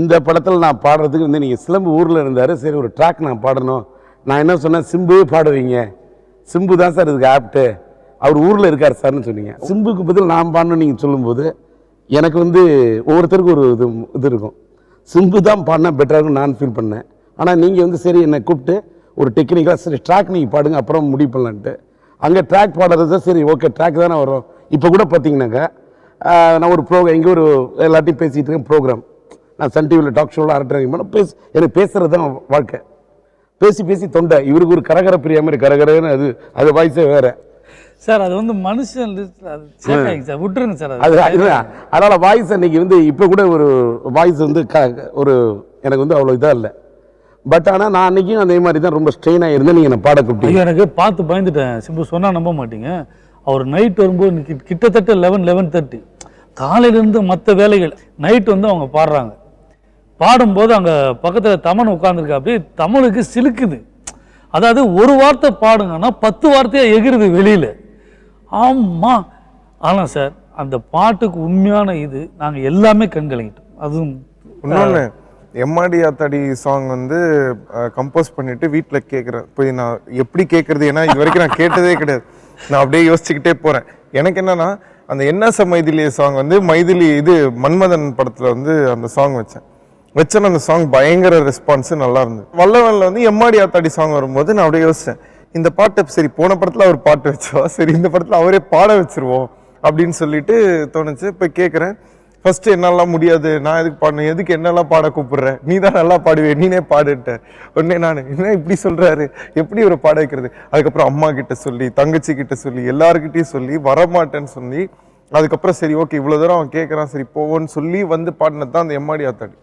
இந்த படத்தில் நான் பாடுறதுக்கு வந்து நீங்கள் சிலம்பு ஊரில் இருந்தார், சரி ஒரு ட்ராக் நான் பாடணும். நான் என்ன சொன்னேன், சிம்பு பாடுவீங்க, சிம்பு தான் சார் இதுக்கு ஆப்ட்டு, அவர் ஊரில் இருக்கார் சார்னு சொன்னீங்க. சிம்புக்கு பதில் நான் பாடணும்னு நீங்கள் சொல்லும்போது எனக்கு வந்து ஒவ்வொருத்தருக்கும் ஒரு இது இருக்கும். சிம்பு தான் பாடினா பெட்டராக நான் ஃபீல் பண்ணேன். ஆனால் நீங்கள் வந்து சரி என்னை கூப்பிட்டு ஒரு டெக்னிக்காக சரி ட்ராக் நீங்கள் பாடுங்க அப்புறம் முடிவு பண்ணலான்ட்டு அங்கே ட்ராக் பாடுறது சரி ஓகே ட்ராக் தானே வரும். இப்போ கூட பார்த்தீங்கன்னாக்கா நான் ஒரு இங்கே ஒரு எல்லாத்தையும் பேசிகிட்டு இருக்கேன் ப்ரோக்ராம், நான் சன் டிவியில் டாக் ஷோவில் அரட்டை எனக்கு பேசுகிறது தான் வாழ்க்கை. பேசி பேசி தொண்டை இவருக்கு ஒரு கரகர பிரியா மாதிரி கரகரன்னு அது வாய்ஸே வேறு சார். அது வந்து மனுஷன் சார் விட்டுருங்க சார். அது அதனால் வாய்ஸ் அன்றைக்கி வந்து இப்போ கூட ஒரு வாய்ஸ் வந்து ஒரு எனக்கு வந்து அவ்வளோ இதாக இல்லை. பட் ஆனால் நான் அன்றைக்கும் அதே மாதிரி தான் ரொம்ப ஸ்ட்ரெயினாக இருந்தேன். நீங்கள் நான் பாட கூப்பிட்டு எனக்கு பார்த்து பயந்துட்டேன். சிம்பு சொன்னால் நம்ப மாட்டீங்க. அவர் நைட் வரும்போது கிட்டத்தட்ட 11-11:30 காலையிலேருந்து மற்ற வேலைகள் நைட் வந்து அவங்க பாடுறாங்க. பாடும்போது அங்கே பக்கத்தில் தமன் உட்காந்துருக்கா, அப்படியே தமிழுக்கு சிலுக்குது. அதாவது ஒரு வார்த்தை பாடுங்கன்னா 10 வார்த்தையாக எகிருது வெளியில். ஆமாம். ஆனால் சார் அந்த பாட்டுக்கு உண்மையான இது நாங்கள் எல்லாமே கண்கலங்கிட்டோம். அதுவும் இன்னொன்று எம்மாடி ஆத்தாடி சாங் வந்து கம்போஸ் பண்ணிட்டு வீட்டில் கேட்குறேன். போய் நான் எப்படி கேட்குறது, ஏன்னா இது வரைக்கும் நான் கேட்டதே கிடையாது. நான் அப்படியே யோசிச்சுக்கிட்டே போகிறேன். எனக்கு என்னன்னா அந்த என்ன மைதிலி சாங் வந்து மைதிலி இது மன்மதன் படத்தில் வந்து அந்த சாங் வச்சேன். அந்த சாங் பயங்கர ரெஸ்பான்ஸு நல்லா இருந்தது. வல்லவனில் வந்து எம்மாடி ஆத்தாடி சாங் வரும்போது நான் அப்படியே யோசித்தேன், இந்த பாட்டை சரி போன படத்தில் அவர் பாட்டு வச்சோம், சரி இந்த படத்தில் அவரே பாட வச்சிருவோம் அப்படின்னு சொல்லிட்டு தோணுச்சு. இப்போ கேட்குறேன், ஃபர்ஸ்ட் என்னெல்லாம் முடியாது, நான் எதுக்கு பாடணும், எதுக்கு என்னெல்லாம் பாட கூப்பிடுறேன், நீ தான் நல்லா பாடுவேன், நீனே பாடுட்ட உடனே நான் என்ன இப்படி சொல்கிறாரு, எப்படி ஒரு பாட வைக்கிறது. அதுக்கப்புறம் அம்மா கிட்ட சொல்லி, தங்கச்சி கிட்ட சொல்லி, எல்லாருக்கிட்டையும் சொல்லி வரமாட்டேன்னு சொல்லி, அதுக்கப்புறம் சரி ஓகே இவ்வளோ தூரம் அவன் கேட்குறான், சரி போவோன்னு சொல்லி வந்து பாடினது தான் அந்த எம்மாடி ஆத்தாடி.